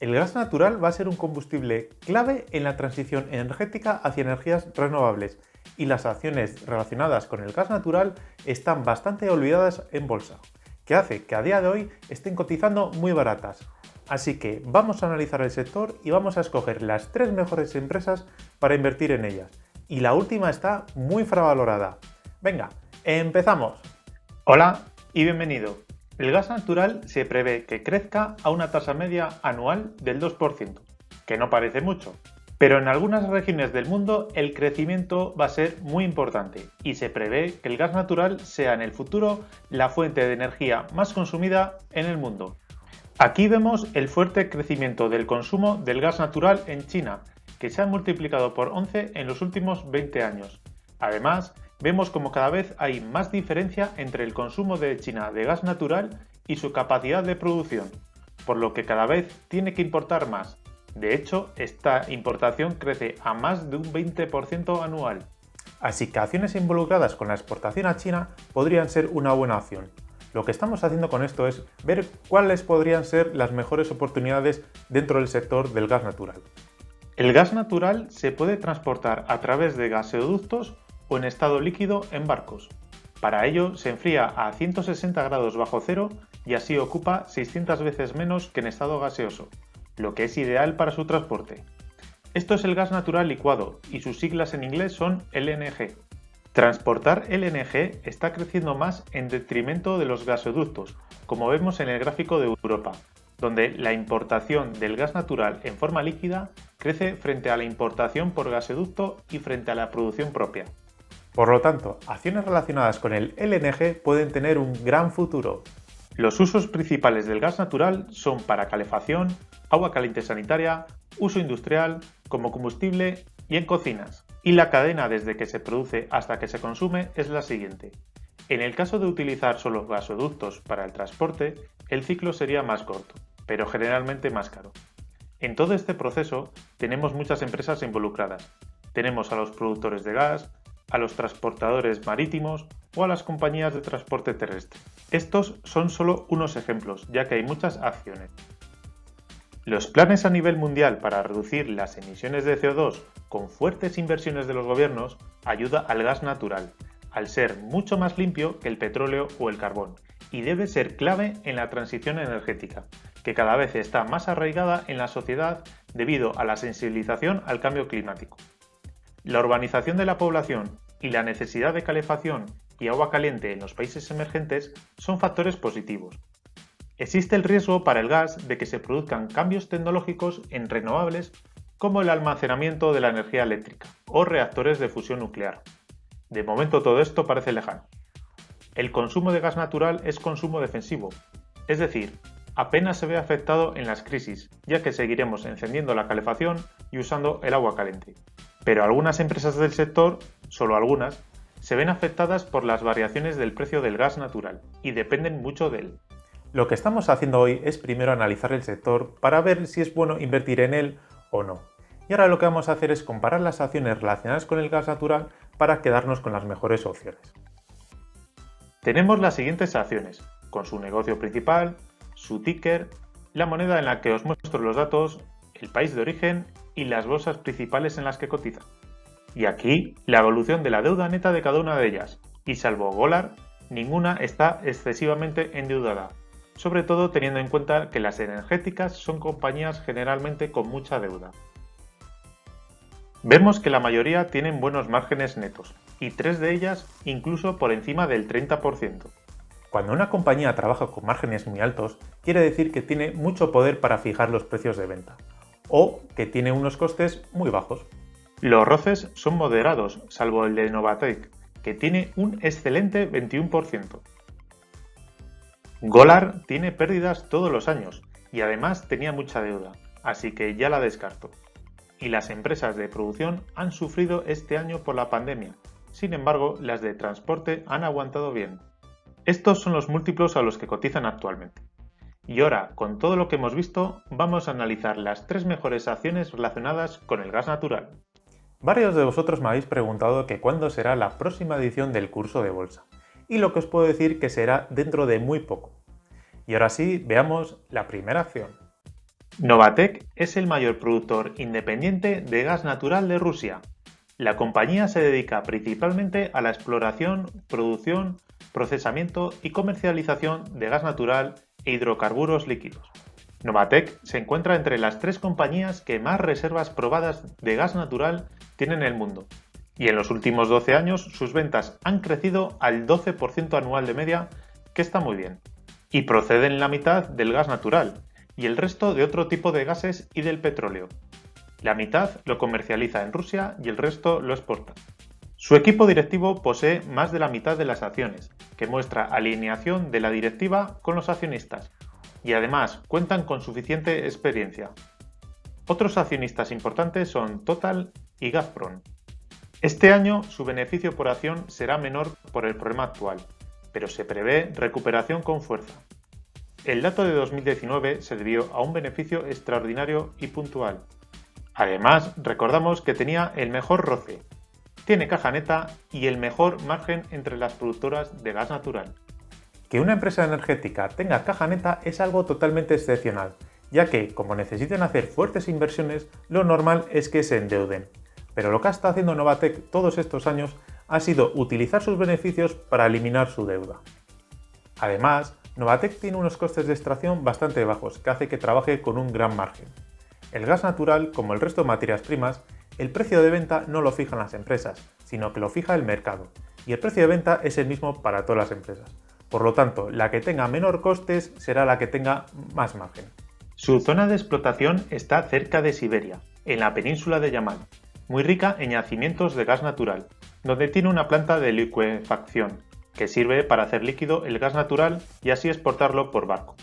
El gas natural va a ser un combustible clave en la transición energética hacia energías renovables y las acciones relacionadas con el gas natural están bastante olvidadas en bolsa, que hace que a día de hoy estén cotizando muy baratas. Así que vamos a analizar el sector y vamos a escoger las 3 mejores empresas para invertir en ellas. Y la última está muy infravalorada. Venga, empezamos. Hola y bienvenido. El gas natural se prevé que crezca a una tasa media anual del 2%, que no parece mucho, pero en algunas regiones del mundo el crecimiento va a ser muy importante y se prevé que el gas natural sea en el futuro la fuente de energía más consumida en el mundo. Aquí vemos el fuerte crecimiento del consumo del gas natural en China, que se ha multiplicado por 11 en los últimos 20 años. Además, vemos como cada vez hay más diferencia entre el consumo de China de gas natural y su capacidad de producción, por lo que cada vez tiene que importar más. De hecho, esta importación crece a más de un 20% anual. Así que acciones involucradas con la exportación a China podrían ser una buena opción. Lo que estamos haciendo con esto es ver cuáles podrían ser las mejores oportunidades dentro del sector del gas natural. El gas natural se puede transportar a través de gaseoductos o en estado líquido en barcos. Para ello se enfría a 160 grados bajo cero y así ocupa 600 veces menos que en estado gaseoso, lo que es ideal para su transporte. Esto es el gas natural licuado y sus siglas en inglés son LNG. Transportar LNG está creciendo más en detrimento de los gasoductos, como vemos en el gráfico de Europa, donde la importación del gas natural en forma líquida crece frente a la importación por gasoducto y frente a la producción propia. Por lo tanto, acciones relacionadas con el LNG pueden tener un gran futuro. Los usos principales del gas natural son para calefacción, agua caliente sanitaria, uso industrial, como combustible y en cocinas. Y la cadena desde que se produce hasta que se consume es la siguiente. En el caso de utilizar solo gasoductos para el transporte, el ciclo sería más corto, pero generalmente más caro. En todo este proceso tenemos muchas empresas involucradas. Tenemos a los productores de gas, a los transportadores marítimos o a las compañías de transporte terrestre. Estos son solo unos ejemplos, ya que hay muchas acciones. Los planes a nivel mundial para reducir las emisiones de CO2 con fuertes inversiones de los gobiernos ayuda al gas natural, al ser mucho más limpio que el petróleo o el carbón, y debe ser clave en la transición energética, que cada vez está más arraigada en la sociedad debido a la sensibilización al cambio climático. La urbanización de la población y la necesidad de calefacción y agua caliente en los países emergentes son factores positivos. Existe el riesgo para el gas de que se produzcan cambios tecnológicos en renovables como el almacenamiento de la energía eléctrica o reactores de fusión nuclear. De momento todo esto parece lejano. El consumo de gas natural es consumo defensivo, es decir, apenas se ve afectado en las crisis, ya que seguiremos encendiendo la calefacción y usando el agua caliente. Pero algunas empresas del sector, solo algunas, se ven afectadas por las variaciones del precio del gas natural y dependen mucho de él. Lo que estamos haciendo hoy es primero analizar el sector para ver si es bueno invertir en él o no. Y ahora lo que vamos a hacer es comparar las acciones relacionadas con el gas natural para quedarnos con las mejores opciones. Tenemos las siguientes acciones, con su negocio principal, su ticker, la moneda en la que os muestro los datos, el país de origen y las bolsas principales en las que cotizan. Y aquí la evolución de la deuda neta de cada una de ellas, y salvo Golar, ninguna está excesivamente endeudada, sobre todo teniendo en cuenta que las energéticas son compañías generalmente con mucha deuda. Vemos que la mayoría tienen buenos márgenes netos, y 3 de ellas incluso por encima del 30%. Cuando una compañía trabaja con márgenes muy altos, quiere decir que tiene mucho poder para fijar los precios de venta, o que tiene unos costes muy bajos. Los roces son moderados, salvo el de Novatek, que tiene un excelente 21%. Golar tiene pérdidas todos los años y además tenía mucha deuda, así que ya la descarto. Y las empresas de producción han sufrido este año por la pandemia, sin embargo las de transporte han aguantado bien. Estos son los múltiplos a los que cotizan actualmente. Y ahora, con todo lo que hemos visto, vamos a analizar las 3 mejores acciones relacionadas con el gas natural. Varios de vosotros me habéis preguntado que cuándo será la próxima edición del curso de bolsa, y lo que os puedo decir que será dentro de muy poco. Y ahora sí, veamos la primera acción. Novatek es el mayor productor independiente de gas natural de Rusia. La compañía se dedica principalmente a la exploración, producción, procesamiento y comercialización de gas natural e hidrocarburos líquidos. Novatek se encuentra entre las 3 compañías que más reservas probadas de gas natural tienen en el mundo, y en los últimos 12 años sus ventas han crecido al 12% anual de media, que está muy bien, y proceden la mitad del gas natural, y el resto de otro tipo de gases y del petróleo. La mitad lo comercializa en Rusia y el resto lo exporta. Su equipo directivo posee más de la mitad de las acciones, que muestra alineación de la directiva con los accionistas, y además cuentan con suficiente experiencia. Otros accionistas importantes son Total y Gazprom. Este año su beneficio por acción será menor por el problema actual, pero se prevé recuperación con fuerza. El dato de 2019 se debió a un beneficio extraordinario y puntual. Además, recordamos que tenía el mejor ROCE, tiene caja neta y el mejor margen entre las productoras de gas natural. Que una empresa energética tenga caja neta es algo totalmente excepcional, ya que, como necesitan hacer fuertes inversiones, lo normal es que se endeuden. Pero lo que ha estado haciendo Novatek todos estos años ha sido utilizar sus beneficios para eliminar su deuda. Además, Novatek tiene unos costes de extracción bastante bajos, que hace que trabaje con un gran margen. El gas natural, como el resto de materias primas, el precio de venta no lo fijan las empresas, sino que lo fija el mercado, y el precio de venta es el mismo para todas las empresas. Por lo tanto, la que tenga menor costes será la que tenga más margen. Su zona de explotación está cerca de Siberia, en la península de Yamal, muy rica en yacimientos de gas natural, donde tiene una planta de licuefacción, que sirve para hacer líquido el gas natural y así exportarlo por barco,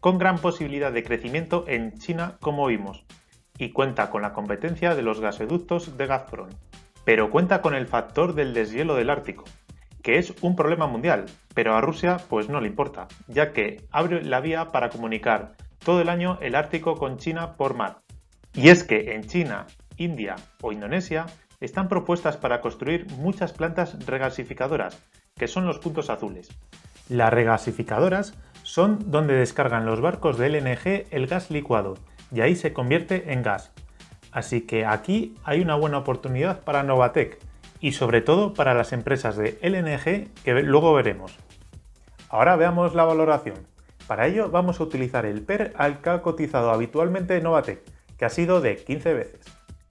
con gran posibilidad de crecimiento en China, como vimos, y cuenta con la competencia de los gasoductos de Gazprom. Pero cuenta con el factor del deshielo del Ártico, que es un problema mundial, pero a Rusia pues no le importa, ya que abre la vía para comunicar todo el año el Ártico con China por mar. Y es que en China, India o Indonesia están propuestas para construir muchas plantas regasificadoras, que son los puntos azules. Las regasificadoras son donde descargan los barcos de LNG el gas licuado y ahí se convierte en gas. Así que aquí hay una buena oportunidad para Novatek y sobre todo para las empresas de LNG que luego veremos. Ahora veamos la valoración. Para ello vamos a utilizar el PER al que ha cotizado habitualmente Novatek, que ha sido de 15 veces.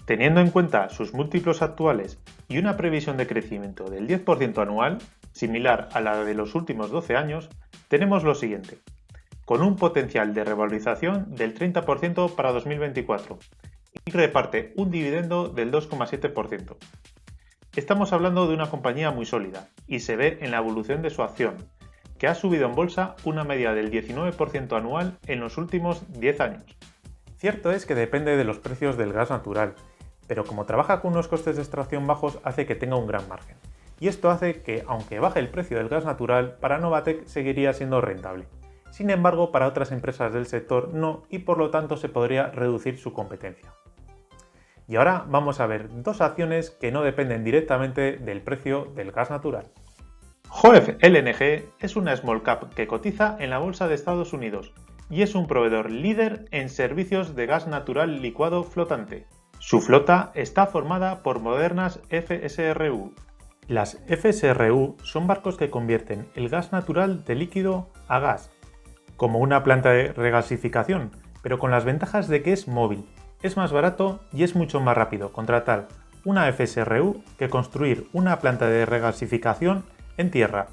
Teniendo en cuenta sus múltiplos actuales y una previsión de crecimiento del 10% anual, similar a la de los últimos 12 años, tenemos lo siguiente, con un potencial de revalorización del 30% para 2024 y reparte un dividendo del 2,7%. Estamos hablando de una compañía muy sólida y se ve en la evolución de su acción, que ha subido en bolsa una media del 19% anual en los últimos 10 años. Cierto es que depende de los precios del gas natural, pero como trabaja con unos costes de extracción bajos hace que tenga un gran margen. Y esto hace que, aunque baje el precio del gas natural, para Novatek seguiría siendo rentable. Sin embargo, para otras empresas del sector no, y por lo tanto se podría reducir su competencia. Y ahora vamos a ver dos acciones que no dependen directamente del precio del gas natural. JOEF LNG es una small cap que cotiza en la bolsa de Estados Unidos y es un proveedor líder en servicios de gas natural licuado flotante. Su flota está formada por modernas FSRU. Las FSRU son barcos que convierten el gas natural de líquido a gas, como una planta de regasificación, pero con las ventajas de que es móvil, es más barato y es mucho más rápido contratar una FSRU que construir una planta de regasificación en tierra.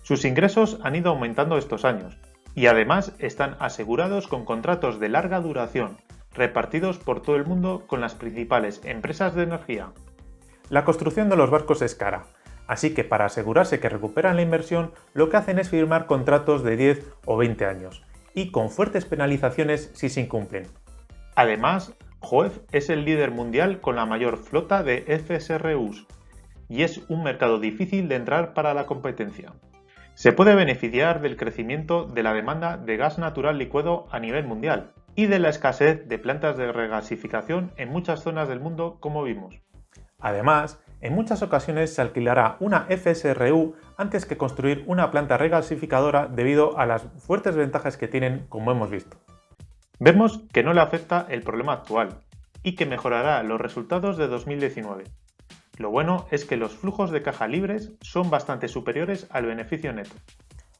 Sus ingresos han ido aumentando estos años y además están asegurados con contratos de larga duración, repartidos por todo el mundo con las principales empresas de energía. La construcción de los barcos es cara, así que para asegurarse que recuperan la inversión, lo que hacen es firmar contratos de 10 o 20 años, y con fuertes penalizaciones si se incumplen. Además, JOEF es el líder mundial con la mayor flota de FSRUs, y es un mercado difícil de entrar para la competencia. Se puede beneficiar del crecimiento de la demanda de gas natural licuado a nivel mundial, y de la escasez de plantas de regasificación en muchas zonas del mundo, como vimos. Además, en muchas ocasiones se alquilará una FSRU antes que construir una planta regasificadora debido a las fuertes ventajas que tienen, como hemos visto. Vemos que no le afecta el problema actual y que mejorará los resultados de 2019. Lo bueno es que los flujos de caja libres son bastante superiores al beneficio neto.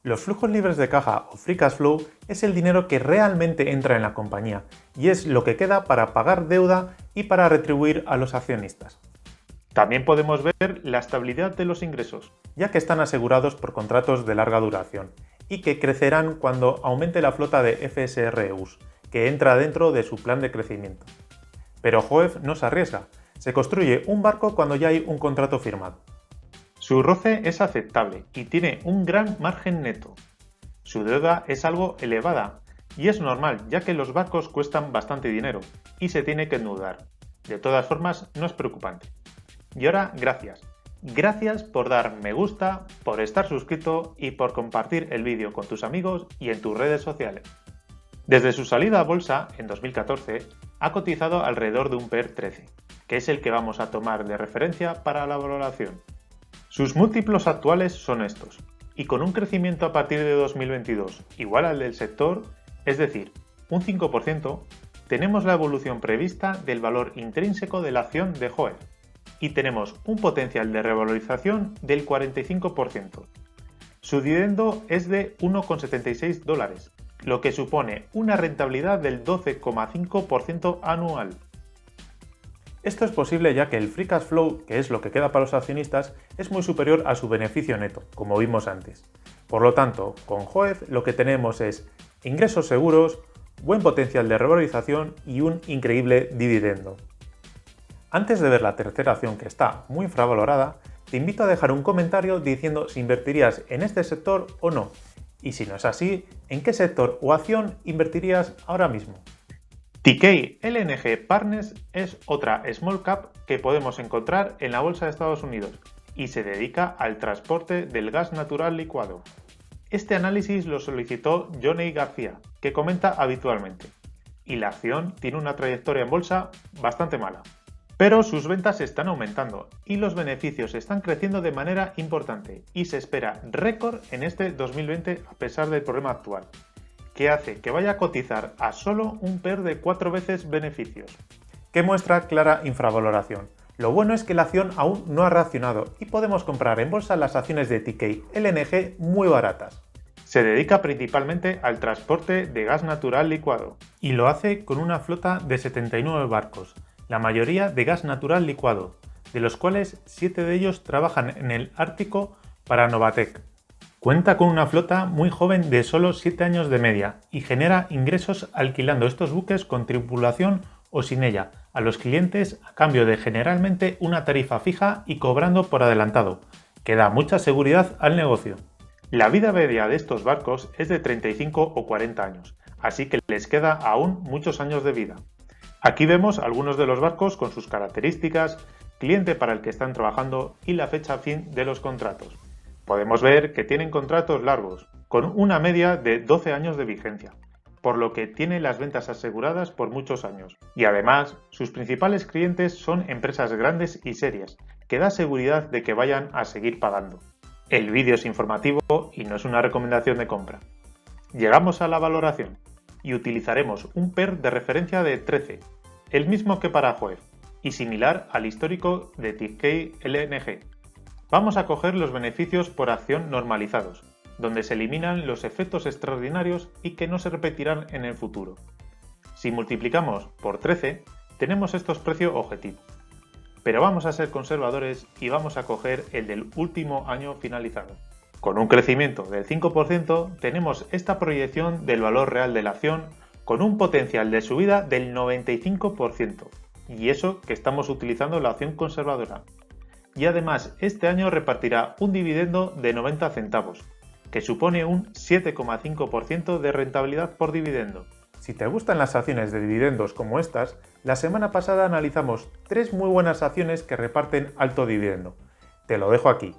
Los flujos libres de caja o free cash flow es el dinero que realmente entra en la compañía y es lo que queda para pagar deuda y para retribuir a los accionistas. También podemos ver la estabilidad de los ingresos, ya que están asegurados por contratos de larga duración y que crecerán cuando aumente la flota de FSRUs, que entra dentro de su plan de crecimiento. Pero Hoef no se arriesga, se construye un barco cuando ya hay un contrato firmado. Su ROCE es aceptable y tiene un gran margen neto. Su deuda es algo elevada y es normal ya que los barcos cuestan bastante dinero y se tiene que endeudar. De todas formas, no es preocupante. Y ahora, gracias. Gracias por dar me gusta, por estar suscrito y por compartir el vídeo con tus amigos y en tus redes sociales. Desde su salida a bolsa en 2014, ha cotizado alrededor de un PER 13, que es el que vamos a tomar de referencia para la valoración. Sus múltiplos actuales son estos, y con un crecimiento a partir de 2022 igual al del sector, es decir, un 5%, tenemos la evolución prevista del valor intrínseco de la acción de Hoef, y tenemos un potencial de revalorización del 45%. Su dividendo es de $1,76, lo que supone una rentabilidad del 12,5% anual. Esto es posible ya que el free cash flow, que es lo que queda para los accionistas, es muy superior a su beneficio neto, como vimos antes. Por lo tanto, con Hoef lo que tenemos es ingresos seguros, buen potencial de revalorización y un increíble dividendo. Antes de ver la tercera acción que está muy infravalorada, te invito a dejar un comentario diciendo si invertirías en este sector o no, y si no es así, ¿en qué sector o acción invertirías ahora mismo? TK LNG Partners es otra small cap que podemos encontrar en la bolsa de Estados Unidos y se dedica al transporte del gas natural licuado. Este análisis lo solicitó Johnny García, que comenta habitualmente, y la acción tiene una trayectoria en bolsa bastante mala. Pero sus ventas están aumentando y los beneficios están creciendo de manera importante y se espera récord en este 2020 a pesar del problema actual, que hace que vaya a cotizar a solo un PER de 4 veces beneficios, que muestra clara infravaloración. Lo bueno es que la acción aún no ha reaccionado y podemos comprar en bolsa las acciones de TK LNG muy baratas. Se dedica principalmente al transporte de gas natural licuado y lo hace con una flota de 79 barcos, la mayoría de gas natural licuado, de los cuales 7 de ellos trabajan en el Ártico para Novatek. Cuenta con una flota muy joven de solo 7 años de media y genera ingresos alquilando estos buques con tripulación o sin ella a los clientes a cambio de generalmente una tarifa fija y cobrando por adelantado, que da mucha seguridad al negocio. La vida media de estos barcos es de 35 o 40 años, así que les queda aún muchos años de vida. Aquí vemos algunos de los barcos con sus características, cliente para el que están trabajando y la fecha fin de los contratos. Podemos ver que tienen contratos largos, con una media de 12 años de vigencia, por lo que tiene las ventas aseguradas por muchos años. Y además, sus principales clientes son empresas grandes y serias, que da seguridad de que vayan a seguir pagando. El vídeo es informativo y no es una recomendación de compra. Llegamos a la valoración y utilizaremos un PER de referencia de 13, el mismo que para Hoef y similar al histórico de TK LNG. Vamos a coger los beneficios por acción normalizados, donde se eliminan los efectos extraordinarios y que no se repetirán en el futuro. Si multiplicamos por 13, tenemos estos precios objetivos. Pero vamos a ser conservadores y vamos a coger el del último año finalizado. Con un crecimiento del 5% tenemos esta proyección del valor real de la acción con un potencial de subida del 95%, y eso que estamos utilizando la acción conservadora. Y además este año repartirá un dividendo de 90 centavos, que supone un 7,5% de rentabilidad por dividendo. Si te gustan las acciones de dividendos como estas, la semana pasada analizamos 3 muy buenas acciones que reparten alto dividendo. Te lo dejo aquí.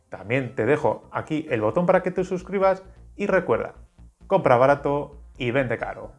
También te dejo aquí el botón para que te suscribas y recuerda, compra barato y vende caro.